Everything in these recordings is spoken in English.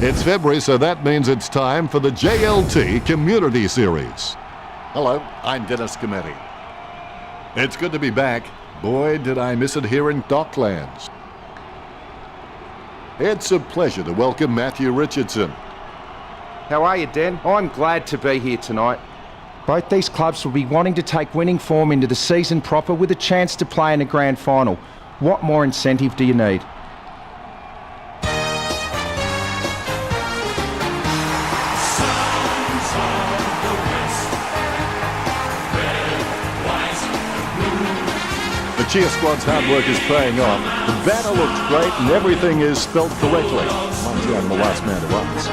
It's February, so that means it's time for the JLT Community Series. Hello, I'm Dennis Cometti. It's good to be back. Boy, did I miss it here in Docklands. It's a pleasure to welcome Matthew Richardson. How are you, Den? I'm glad to be here tonight. Both these clubs will be wanting to take winning form into the season proper with a chance to play in a grand final. What more incentive do you need? The cheer squad's hard work is paying off. The banner looks great and everything is spelt correctly. Mind you, I'm the last man to rise.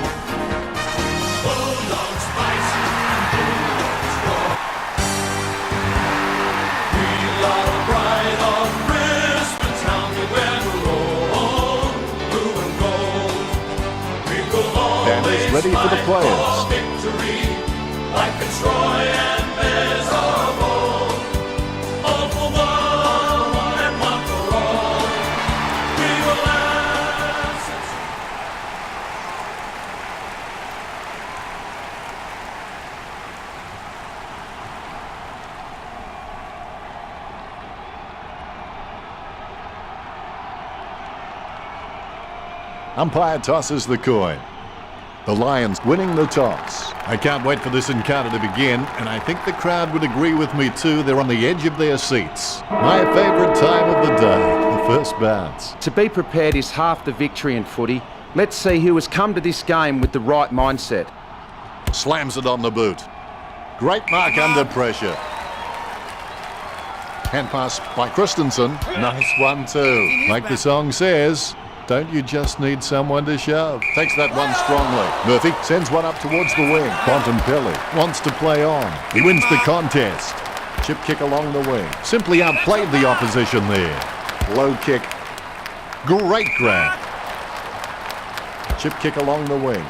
We are the pride of Brisbane town, we wear the roll, blue and gold. We will always ready for the players. For victory, like Fitzroy and Bezarbo. All for one and one for all. We will answer. Umpire tosses the coin. The Lions winning the toss. I can't wait for this encounter to begin, and I think the crowd would agree with me too. They're on the edge of their seats. My favourite time of the day, the first bounce. To be prepared is half the victory in footy. Let's see who has come to this game with the right mindset. Slams it on the boot. Great mark under pressure. Hand pass by Christensen. Nice one too. Like the song says, don't you just need someone to shove? Takes that one strongly. Murphy sends one up towards the wing. Bontempelli wants to play on. He wins the contest. Chip kick along the wing. Simply outplayed the opposition there. Low kick. Great grab. Chip kick along the wing.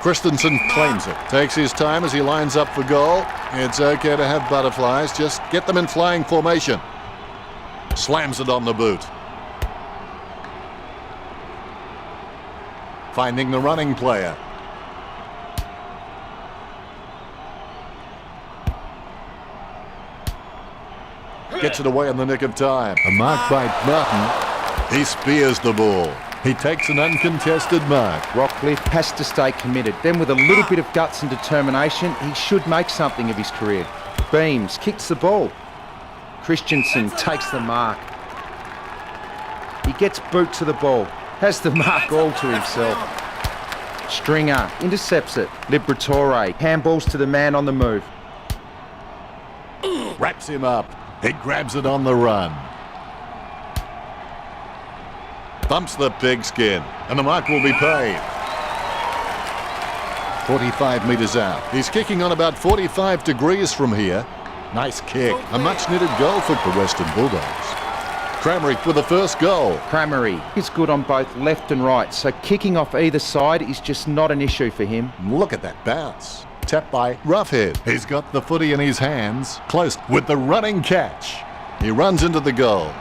Christensen claims it. Takes his time as he lines up for goal. It's okay to have butterflies. Just get them in flying formation. Slams it on the boot. Finding the running player. Gets it away in the nick of time. A mark by Martin. He spears the ball. He takes an uncontested mark. Rockcliffe has to stay committed. Then with a little bit of guts and determination, he should make something of his career. Beams kicks the ball. Christensen takes the mark. He gets boot to the ball. Has the mark all to himself. Stringer intercepts it. Liberatore handballs to the man on the move. Wraps him up. He grabs it on the run. Thumps the pigskin, and the mark will be paid. 45 metres out. He's kicking on about 45 degrees from here. Nice kick. A much-needed goal for the Western Bulldogs. Cramerick with the first goal. Cramerick is good on both left and right, so kicking off either side is just not an issue for him. Look at that bounce. Tapped by Roughhead. He's got the footy in his hands. Close with the running catch. He runs into the goal.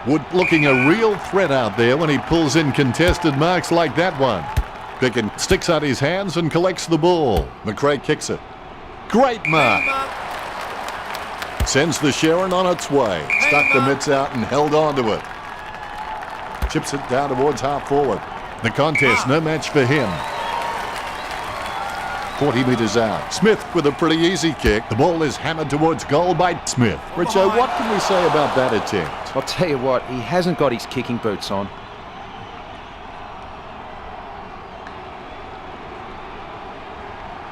Wood looking a real threat out there when he pulls in contested marks like that one. Picken sticks out his hands and collects the ball. McRae kicks it. Great mark. Sends the Sharon on its way. Stuck the mitts out and held on to it. Chips it down towards half forward. The contest, no match for him. 40 metres out. Smith with a pretty easy kick. The ball is hammered towards goal by Smith. Richo, what can we say about that attempt? I'll tell you what, he hasn't got his kicking boots on.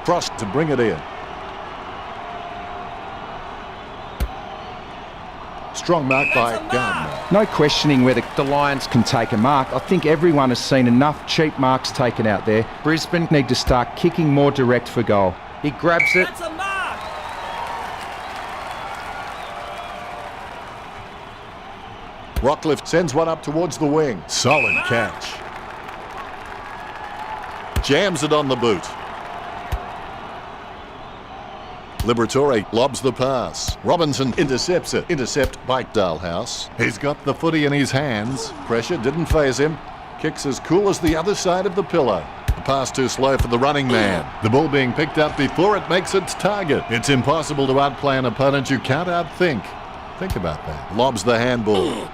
Frost to bring it in. Strong mark by Gardner. No questioning whether the Lions can take a mark. I think everyone has seen enough cheap marks taken out there. Brisbane need to start kicking more direct for goal. He grabs it. That's a mark. Rockcliffe sends one up towards the wing. Solid catch. Jams it on the boot. Liberatore lobs the pass. Robinson intercepts it. Intercept by Dalhouse. He's got the footy in his hands. Pressure didn't faze him. Kicks as cool as the other side of the pillow. The pass too slow for the running man. The ball being picked up before it makes its target. It's impossible to outplay an opponent you can't outthink. Think about that. Lobs the handball.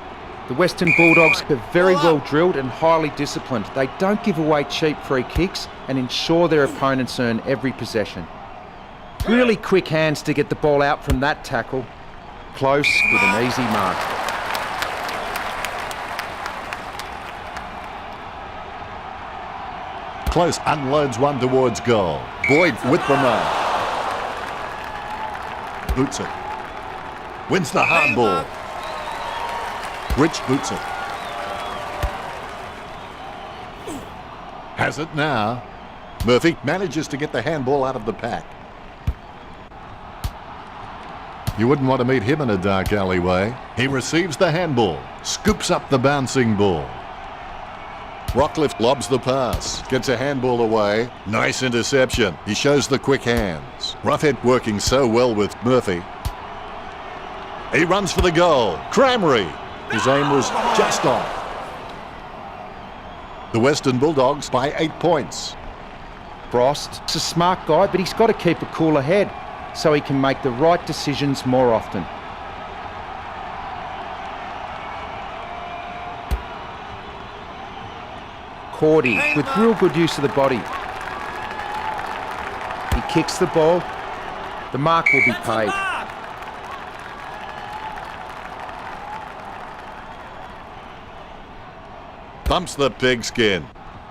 The Western Bulldogs are very well drilled and highly disciplined. They don't give away cheap free kicks and ensure their opponents earn every possession. Really quick hands to get the ball out from that tackle. Close with an easy mark. Close unloads one towards goal. Boyd with the mark. Boots it. Wins the hardball. Rich boots it. Has it now. Murphy manages to get the handball out of the pack. You wouldn't want to meet him in a dark alleyway. He receives the handball. Scoops up the bouncing ball. Rockcliffe lobs the pass. Gets a handball away. Nice interception. He shows the quick hands. Roughhead working so well with Murphy. He runs for the goal. Cramry. His aim was just off. The Western Bulldogs by 8 points. Frost's a smart guy, but he's got to keep a cooler head so he can make the right decisions more often. Cordy with real good use of the body. He kicks the ball. The mark will be paid. Bumps the pigskin.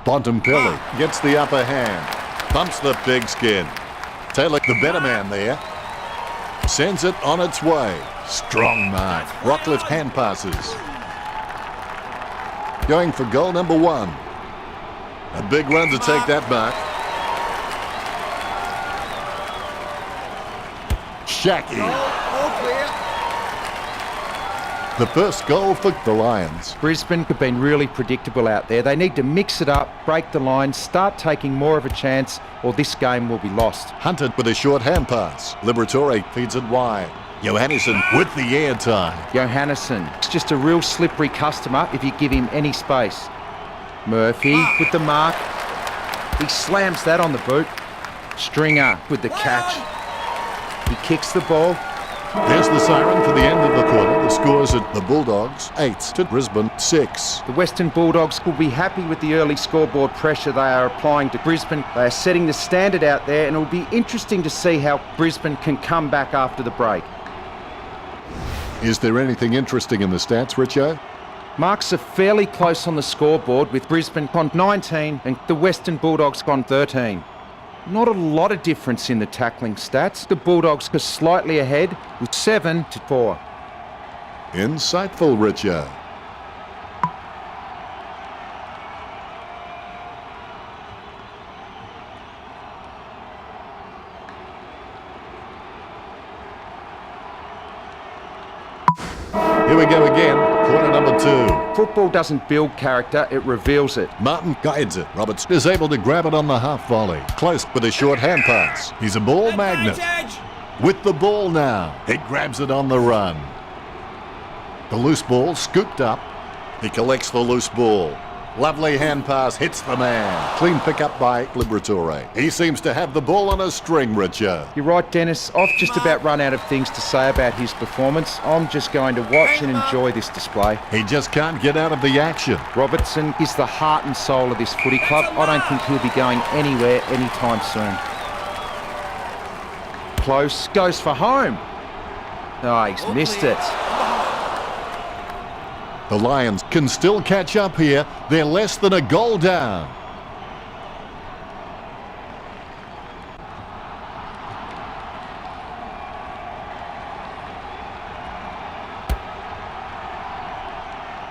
Bontempelli gets the upper hand. Bumps the pigskin. Taylor, the better man there. Sends it on its way. Strong mark. Rockcliffe hand passes. Going for goal number 1. A big run to take that mark. Shacky. The first goal for the Lions. Brisbane have been really predictable out there. They need to mix it up, break the line, start taking more of a chance, or this game will be lost. Hunted with a short hand pass. Liberatore feeds it wide. Johannesson with the air tie. Johannesson is just a real slippery customer if you give him any space. Murphy with the mark. He slams that on the boot. Stringer with the catch. He kicks the ball. There's the siren for the end of the quarter. The scores at the Bulldogs 8 to Brisbane 6. The Western Bulldogs will be happy with the early scoreboard pressure they are applying to Brisbane. They are setting the standard out there, and it will be interesting to see how Brisbane can come back after the break. Is there anything interesting in the stats, Richo? Marks are fairly close on the scoreboard, with Brisbane on 19 and the Western Bulldogs on 13. Not a lot of difference in the tackling stats. The Bulldogs are slightly ahead with 7-4. Insightful, Richo. Here we go again, quarter number 2. Football doesn't build character, it reveals it. Martin guides it. Roberts is able to grab it on the half volley. Close with a short hand pass. He's a ball magnet. With the ball now. He grabs it on the run. The loose ball scooped up. He collects the loose ball. Lovely hand pass hits the man. Clean pick up by Liberatore. He seems to have the ball on a string, Richard. You're right, Dennis. I've just about run out of things to say about his performance. I'm just going to watch and enjoy this display. He just can't get out of the action. Robertson is the heart and soul of this footy club. I don't think he'll be going anywhere anytime soon. Close, goes for home. Oh, he's missed it. The Lions can still catch up here. They're less than a goal down.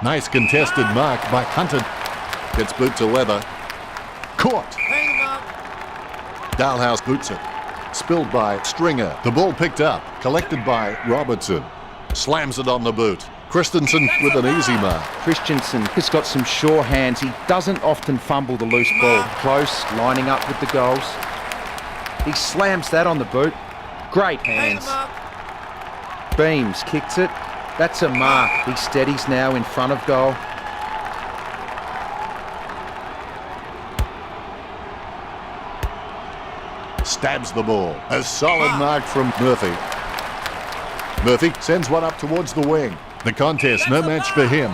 Nice contested mark by Hunter. Gets boot to leather. Caught. Dalhouse boots it. Spilled by Stringer. The ball picked up. Collected by Robertson. Slams it on the boot. Christensen with an easy mark. Christensen has got some sure hands. He doesn't often fumble the loose ball. Close, lining up with the goals. He slams that on the boot. Great hands. Beams kicks it. That's a mark. He steadies now in front of goal. stabs the ball. A solid mark from Murphy. Murphy sends one up towards the wing. The contest, no match for him.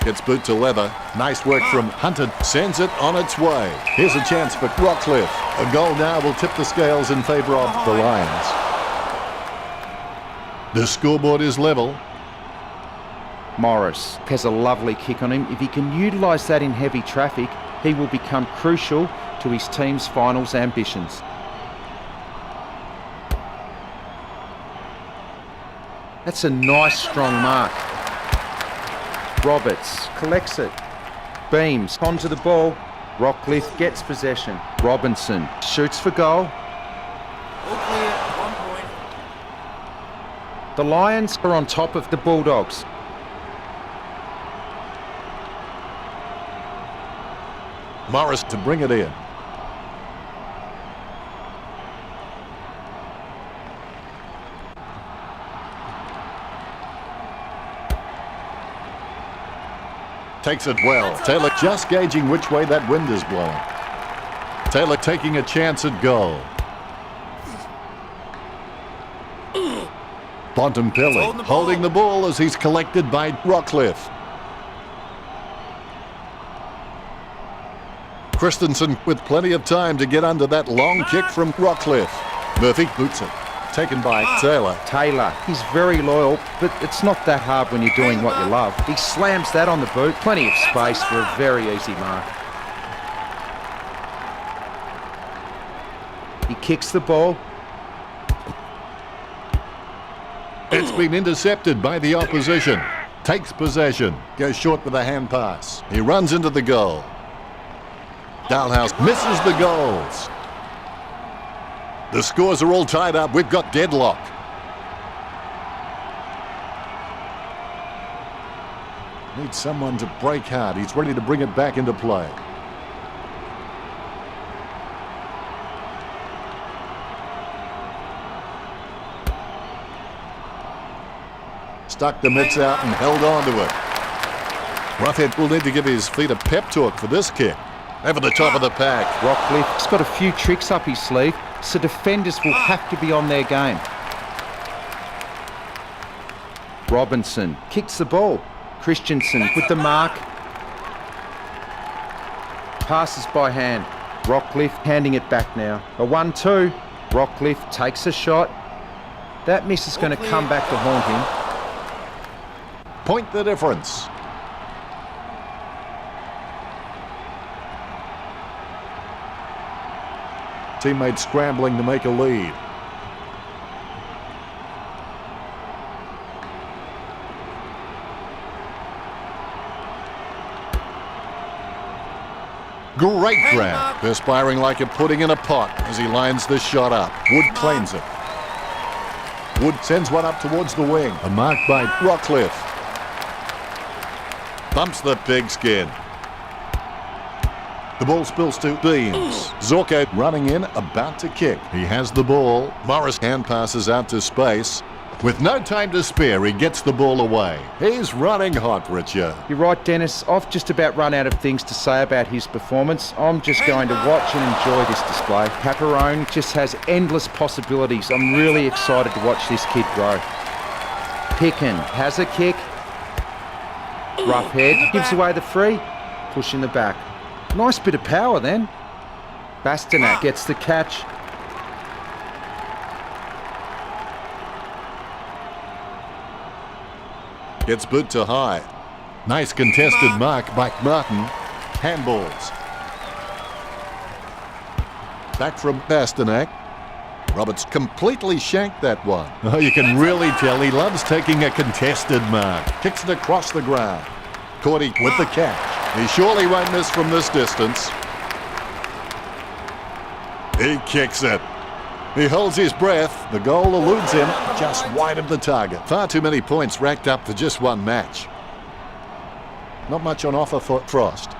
Gets boot to leather. Nice work from Hunter. Sends it on its way. Here's a chance for Rockcliffe. A goal now will tip the scales in favour of the Lions. The scoreboard is level. Morris has a lovely kick on him. If he can utilise that in heavy traffic, he will become crucial to his team's finals ambitions. That's a nice strong mark. Roberts collects it. Beams onto the ball. Rockcliffe gets possession. Robinson shoots for goal. All clear, 1 point. The Lions are on top of the Bulldogs. Morris to bring it in. Takes it well. Taylor just gauging which way that wind is blowing. Taylor taking a chance at goal. Bontempelli holding the ball as he's collected by Rockcliffe. Christensen with plenty of time to get under that long kick from Rockcliffe. Murphy boots it. Taken by Taylor. Taylor, he's very loyal, but it's not that hard when you're doing what you love. He slams that on the boot. Plenty of space for a very easy mark. He kicks the ball. It's been intercepted by the opposition. Takes possession. Goes short with a hand pass. He runs into the goal. Dalhouse misses the goals. The scores are all tied up. We've got deadlock. Needs someone to break hard. He's ready to bring it back into play. Stuck the mitts out and held on to it. Roughhead will need to give his feet a pep talk for this kick. Over the top of the pack. Rockcliffe's got a few tricks up his sleeve, so defenders will have to be on their game. Robinson kicks the ball. Christensen with the mark. Passes by hand. Rockcliffe handing it back now. A 1-2. Rockcliffe takes a shot. That miss is going to come back to haunt him. Point the difference. Teammates scrambling to make a lead. Great grab. Perspiring like a pudding in a pot as he lines this shot up. Wood claims it. Wood sends one up towards the wing. A mark by Rockcliffe. Bumps the pigskin. The ball spills to Beams. Zorko running in, about to kick. He has the ball. Morris hand passes out to space. With no time to spare, he gets the ball away. He's running hot, Richard. You're right, Dennis. I've just about run out of things to say about his performance. I'm just going to watch and enjoy this display. Caperone just has endless possibilities. I'm really excited to watch this kid grow. Picken has a kick. Roughhead gives away the free. Push in the back. Nice bit of power then. Bastanak gets the catch. Gets boot to high. Nice contested mark by Martin. Handballs. Back from Bastanak. Roberts completely shanked that one. Oh, you can really tell he loves taking a contested mark. Kicks it across the ground. Cordy with the catch. He surely won't miss from this distance. He kicks it. He holds his breath. The goal eludes him just wide of the target. Far too many points racked up for just one match. Not much on offer for Frost.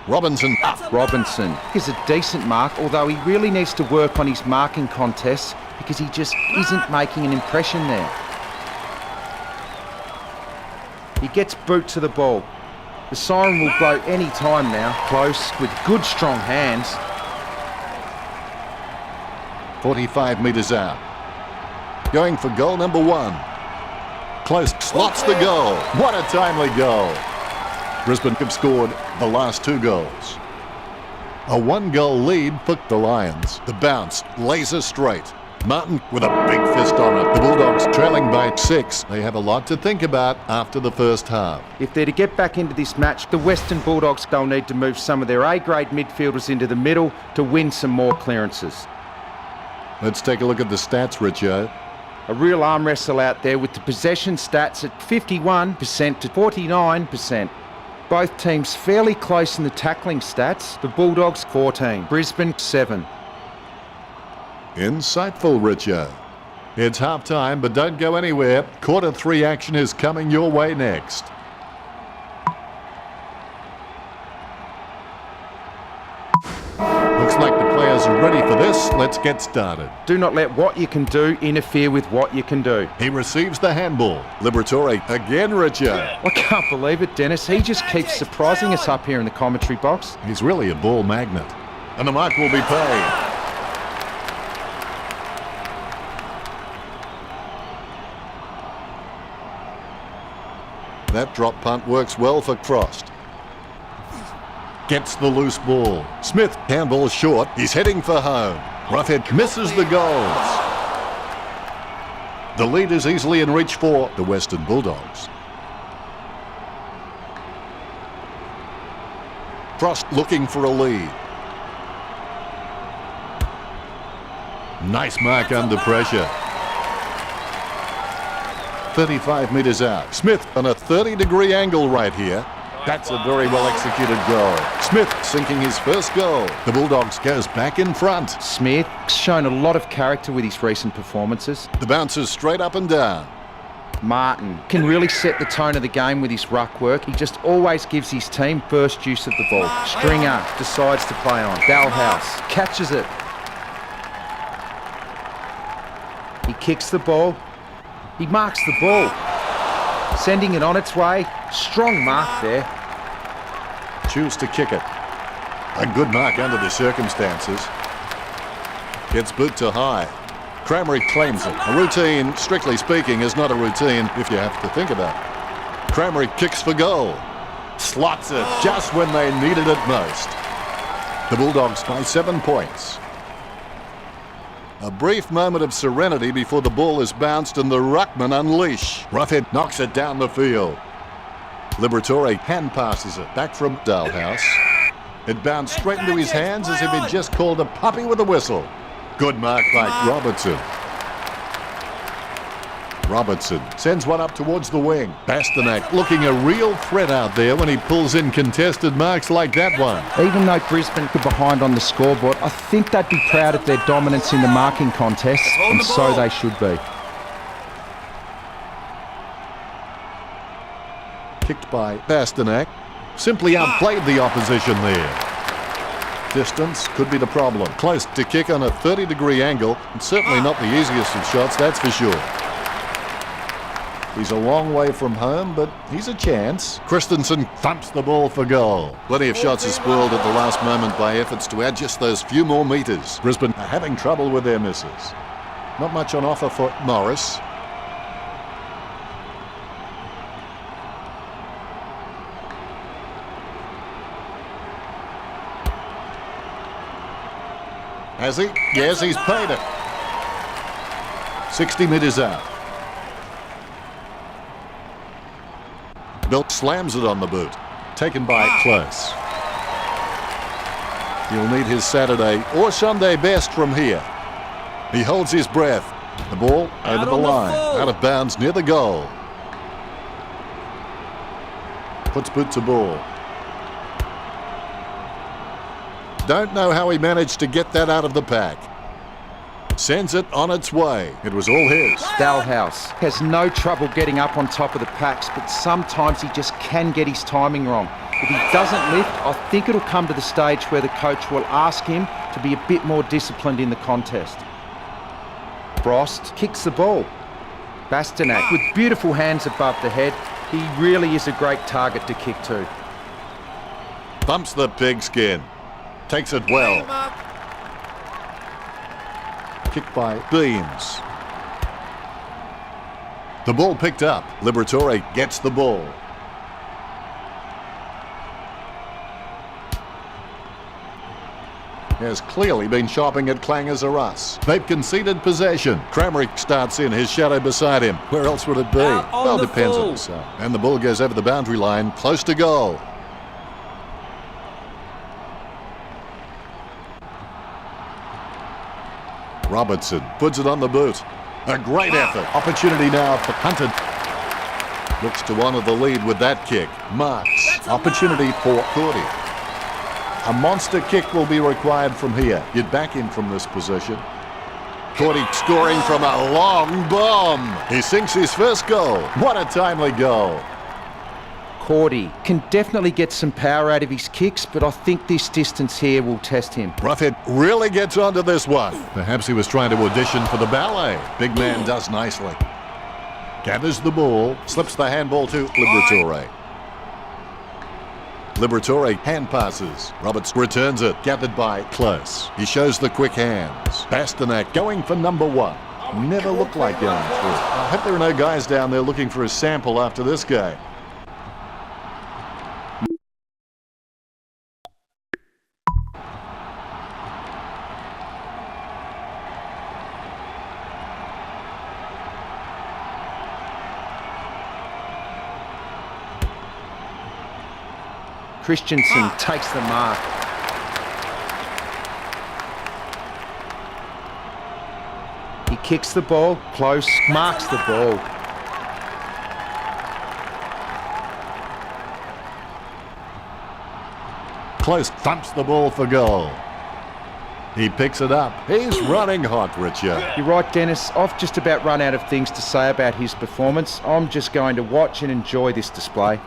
Robinson up. Robinson is a decent mark, although he really needs to work on his marking contests because he just isn't making an impression there. He gets boot to the ball. The siren will blow any time now. Close with good strong hands. 45 metres out. Going for goal number 1. Close slots the goal. What a timely goal. Brisbane have scored the last 2 goals. A 1-goal lead for the Lions. The bounce, laser straight. Martin with a big fist on it. The Bulldogs trailing by 6. They have a lot to think about after the first half. If they're to get back into this match, the Western Bulldogs they'll need to move some of their A-grade midfielders into the middle to win some more clearances. Let's take a look at the stats, Richo. A real arm wrestle out there with the possession stats at 51% to 49%. Both teams fairly close in the tackling stats. The Bulldogs 14, Brisbane 7. Insightful, Richo. It's half time, but don't go anywhere. Quarter 3 action is coming your way next. Looks like the players are ready for this. Let's get started. Do not let what you can do interfere with what you can do. He receives the handball. Liberatore again, Richo. I can't believe it, Dennis. He just keeps surprising us up here in the commentary box. He's really a ball magnet. And the mark will be paid. That drop punt works well for Frost. Gets the loose ball. Smith, handball short. He's heading for home. Roughhead misses the goals. The lead is easily in reach for the Western Bulldogs. Frost looking for a lead. Nice mark under pressure. 35 metres out. Smith on a 30-degree angle right here. That's a very well-executed goal. Smith sinking his first goal. The Bulldogs goes back in front. Smith's shown a lot of character with his recent performances. The bounces straight up and down. Martin can really set the tone of the game with his ruck work. He just always gives his team first use of the ball. Stringer decides to play on. Dalhouse catches it. He kicks the ball. He marks the ball. Sending it on its way. Strong mark there. Choose to kick it. A good mark under the circumstances. Gets boot to high. Crameri claims it. A routine, strictly speaking, is not a routine if you have to think about it. Crameri kicks for goal. Slots it just when they needed it most. The Bulldogs by 7 points. A brief moment of serenity before the ball is bounced and the ruckman unleash. Roughhead knocks it down the field. Liberatore hand passes it back from Dalhouse. It bounced straight into his hands as if he'd just called a puppy with a whistle. Good mark by Robertson. Robertson sends one up towards the wing. Bastanak looking a real threat out there when he pulls in contested marks like that one. Even though Brisbane are behind on the scoreboard, I think they'd be proud of their dominance in the marking contest, and so they should be. Kicked by Bastanak. Simply outplayed the opposition there. Distance could be the problem. Close to kick on a 30-degree angle, and certainly not the easiest of shots, that's for sure. He's a long way from home, but he's a chance. Christensen thumps the ball for goal. Plenty of shots are spoiled at the last moment by efforts to add just those few more metres. Brisbane are having trouble with their misses. Not much on offer for Morris. Has he? Yes, he's paid it. 60 metres out. Bill slams it on the boot. Taken by Close. He'll need his Saturday or Sunday best from here. He holds his breath. The ball over the line. Out of bounds near the goal. Puts boot to ball. Don't know how he managed to get that out of the pack. Sends it on its way. It was all his. Dalhouse has no trouble getting up on top of the packs, but sometimes he just can get his timing wrong. If he doesn't lift, I think it'll come to the stage where the coach will ask him to be a bit more disciplined in the contest. Frost kicks the ball. Bastanak with beautiful hands above the head. He really is a great target to kick to. Bumps the pigskin. Takes it well. Kick by Beams. The ball picked up. Liberatore gets the ball. Has clearly been shopping at Clangers or us. They've conceded possession. Kramerick starts in, his shadow beside him. Where else would it be? Well, depends on the side. And the ball goes over the boundary line, close to goal. Robertson puts it on the boot. A great effort. Opportunity now for Hunter. Looks to honour the lead with that kick. Marks. Opportunity for Cordy. A monster kick will be required from here. You'd back in from this position. Cordy scoring from a long bomb. He sinks his first goal. What a timely goal. Cordy can definitely get some power out of his kicks, but I think this distance here will test him. Roughhead really gets onto this one. Perhaps he was trying to audition for the ballet. Big man does nicely. Gathers the ball, slips the handball to Liberatore. Liberatore hand passes. Roberts returns it, gathered by Close. He shows the quick hands. Bastanak going for number one. Never looked like going through. I hope there are no guys down there looking for a sample after this game. Christensen takes the mark. He kicks the ball, Close marks the ball. Close thumps the ball for goal. He picks it up. He's running hot, Richard. You're right, Dennis. I've just about run out of things to say about his performance. I'm just going to watch and enjoy this display.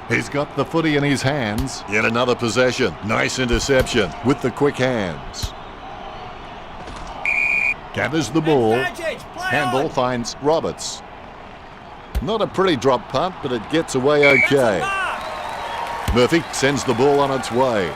He's got the footy in his hands. Yet another possession. Nice interception with the quick hands. Gathers the ball. Handball finds Roberts. Not a pretty drop punt, but it gets away okay. Murphy sends the ball on its way.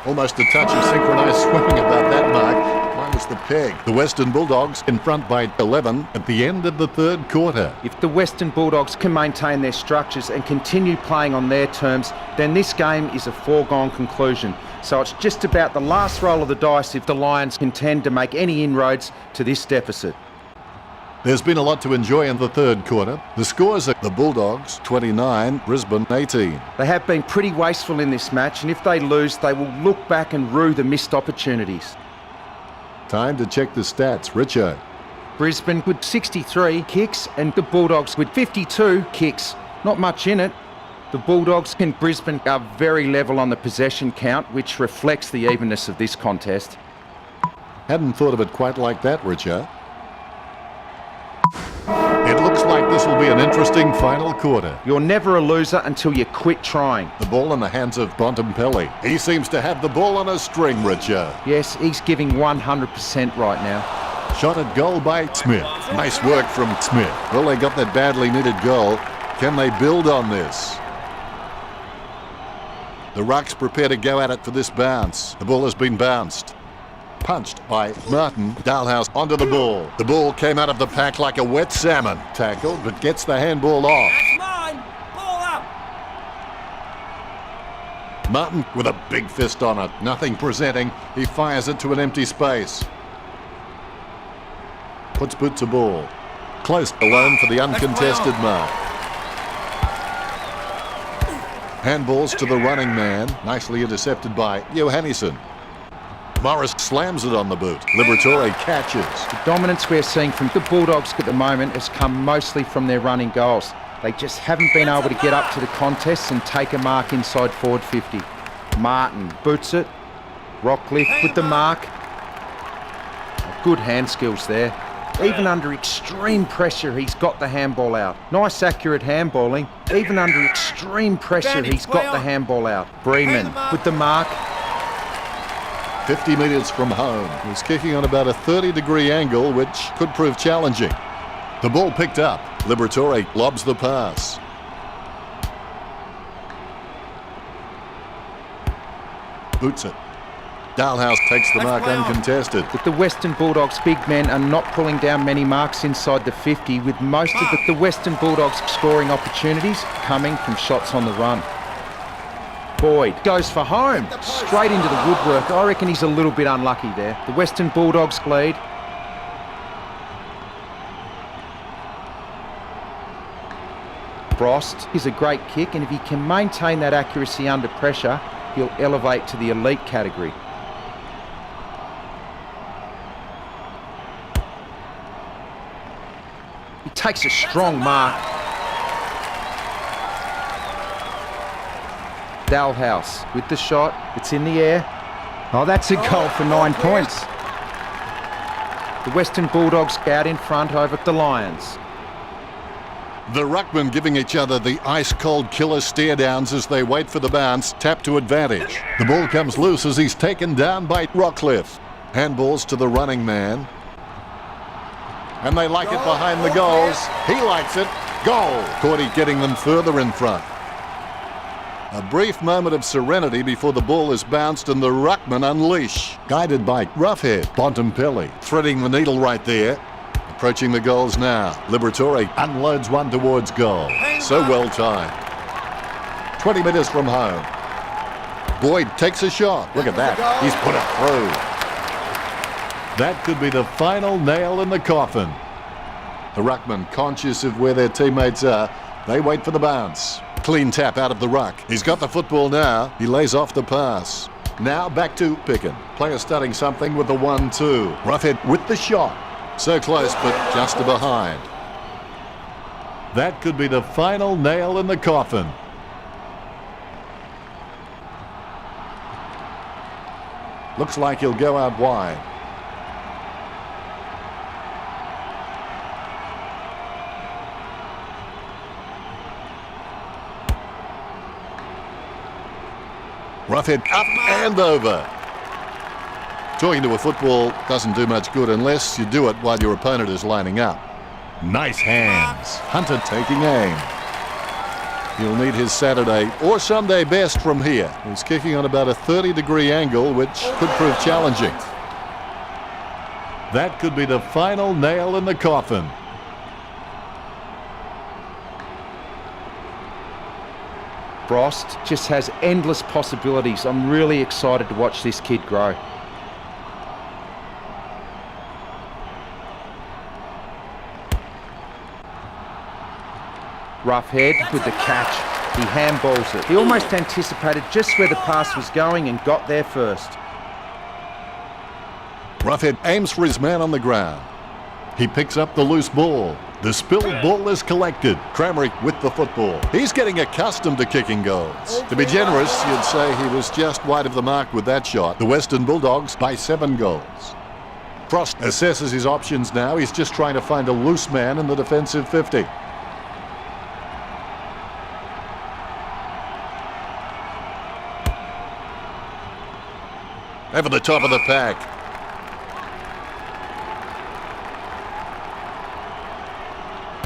Almost a touch of synchronised swimming about that mark. Minus the peg. The Western Bulldogs in front by 11 at the end of the third quarter. If the Western Bulldogs can maintain their structures and continue playing on their terms, then this game is a foregone conclusion. So it's just about the last roll of the dice if the Lions intend to make any inroads to this deficit. There's been a lot to enjoy in the third quarter. The scores are the Bulldogs 29, Brisbane 18. They have been pretty wasteful in this match, and if they lose, they will look back and rue the missed opportunities. Time to check the stats. Richo. Brisbane with 63 kicks and the Bulldogs with 52 kicks. Not much in it. The Bulldogs and Brisbane are very level on the possession count, which reflects the evenness of this contest. Hadn't thought of it quite like that, Richo. It looks like this will be an interesting final quarter. You're never a loser until you quit trying. The ball in the hands of Bontempelli. He seems to have the ball on a string, Richo. Yes, he's giving 100% right now. Shot at goal by Smith. Nice work from Smith. Well, they got that badly needed goal. Can they build on this? The Rucks prepare to go at it for this bounce. The ball has been bounced. Punched by Martin. Dalhouse onto the ball. The ball came out of the pack like a wet salmon. Tackled, but gets the handball off. That's mine. Ball up. Martin with a big fist on it. Nothing presenting. He fires it to an empty space. Puts boot to ball. Close alone for the uncontested mark. Handballs to the running man. Nicely intercepted by Johannesson. Morris slams it on the boot. Liberatore catches. The dominance we're seeing from the Bulldogs at the moment has come mostly from their running goals. They just haven't been able to get up to the contests and take a mark inside forward 50. Martin boots it. Rockcliffe with the mark. Good hand skills there. Even under extreme pressure, he's got the handball out. Nice accurate handballing. Even under extreme pressure, he's got the handball out. Breeman with the mark. 50 metres from home. He's kicking on about a 30-degree angle, which could prove challenging. The ball picked up. Liberatore lobs the pass. Boots it. Dalhouse takes the mark uncontested. But the Western Bulldogs big men are not pulling down many marks inside the 50, with most of the Western Bulldogs scoring opportunities coming from shots on the run. Boyd goes for home, straight into the woodwork. I reckon he's a little bit unlucky there. The Western Bulldogs lead. Frost is a great kick, and if he can maintain that accuracy under pressure, he'll elevate to the elite category. He takes a strong mark. Dalhouse with the shot. It's in the air. Oh, that's a goal for 9 points. The Western Bulldogs out in front over the Lions. The ruckmen giving each other the ice-cold killer stare-downs as they wait for the bounce. Tap to advantage. The ball comes loose as he's taken down by Rockcliffe. Handballs to the running man. And they like it behind the goals. He likes it. Goal. Cordy getting them further in front. A brief moment of serenity before the ball is bounced and the ruckmen unleash. Guided by Roughhead. Bontempelli threading the needle right there. Approaching the goals now. Liberatore unloads one towards goal. So well timed. 20 metres from home. Boyd takes a shot. Look at that. He's put it through. That could be the final nail in the coffin. The ruckman, conscious of where their teammates are, they wait for the bounce. Clean tap out of the ruck. He's got the football now. He lays off the pass. Now back to Picken. Player starting something with the 1-2. Roughhead with the shot. So close, but just to behind. That could be the final nail in the coffin. Looks like he'll go out wide. Roughhead up and over. Talking to a football doesn't do much good unless you do it while your opponent is lining up. Nice hands. Hunter taking aim. He'll need his Saturday or Sunday best from here. He's kicking on about a 30-degree angle, which could prove challenging. That could be the final nail in the coffin. Frost just has endless possibilities. I'm really excited to watch this kid grow. Roughhead with the catch. He handballs it. He almost anticipated just where the pass was going and got there first. Roughhead aims for his man on the ground. He picks up the loose ball. The spilled ball is collected. Cramerick with the football. He's getting accustomed to kicking goals. To be generous, you'd say he was just wide of the mark with that shot. The Western Bulldogs by 7 goals. Frost assesses his options now. He's just trying to find a loose man in the defensive 50. Over the top of the pack.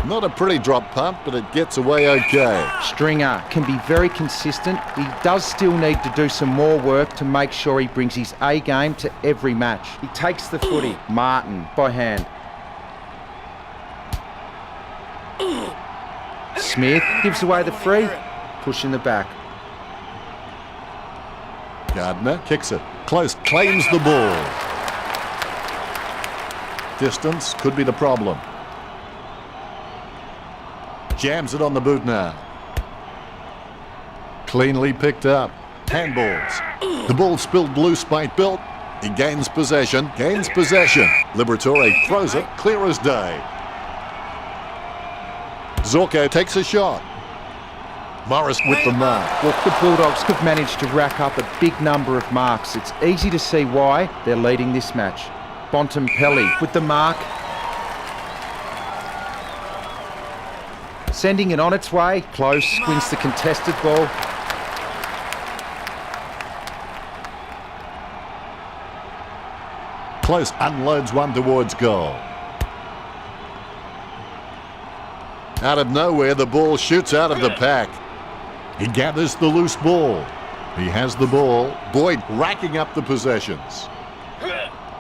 Not a pretty drop punt, but it gets away okay. Stringer can be very consistent. He does still need to do some more work to make sure he brings his A game to every match. He takes the footy. Martin by hand. Smith gives away the free. Push in the back. Gardner kicks it. Close, claims the ball. Distance could be the problem. Jams it on the boot now. Cleanly picked up. Handballs. The ball spilled loose by Bilt. He gains possession. Liberatore throws it clear as day. Zorko takes a shot. Morris with the mark. Well, the Bulldogs have managed to rack up a big number of marks. It's easy to see why they're leading this match. Bontempelli with the mark. Sending it on its way. Close, wins the contested ball. Close unloads one towards goal. Out of nowhere, the ball shoots out of the pack. He gathers the loose ball. He has the ball. Boyd racking up the possessions.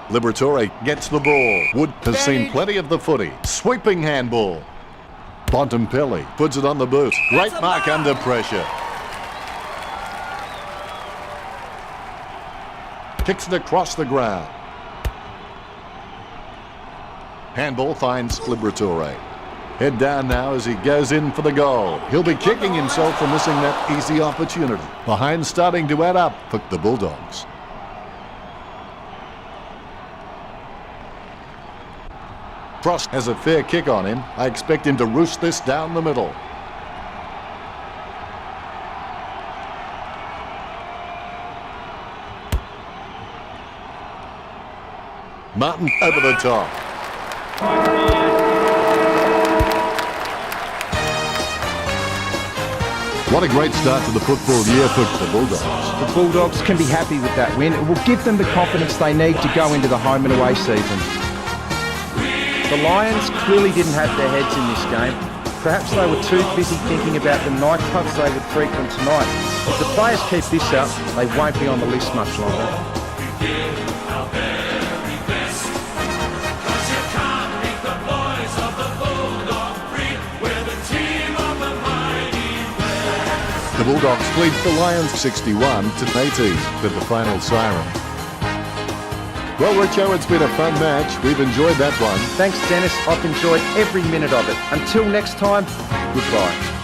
Liberatore gets the ball. Wood has seen plenty of the footy. Sweeping handball. Bontempelli puts it on the boot. Great mark under pressure. Kicks it across the ground. Handball finds Liberatore. Head down now as he goes in for the goal. He'll be kicking himself for missing that easy opportunity. Behind starting to add up for the Bulldogs. Frost has a fair kick on him. I expect him to roost this down the middle. Martin over the top. What a great start to the football year for the Bulldogs. The Bulldogs can be happy with that win. It will give them the confidence they need to go into the home and away season. The Lions clearly didn't have their heads in this game. Perhaps they were too busy thinking about the nightclubs they would frequent tonight. If the players keep this up, they won't be on the list much longer. The Bulldogs lead the Lions 61-80 to the final siren. Well, Richo, it's been a fun match. We've enjoyed that one. Thanks, Dennis. I've enjoyed every minute of it. Until next time, goodbye.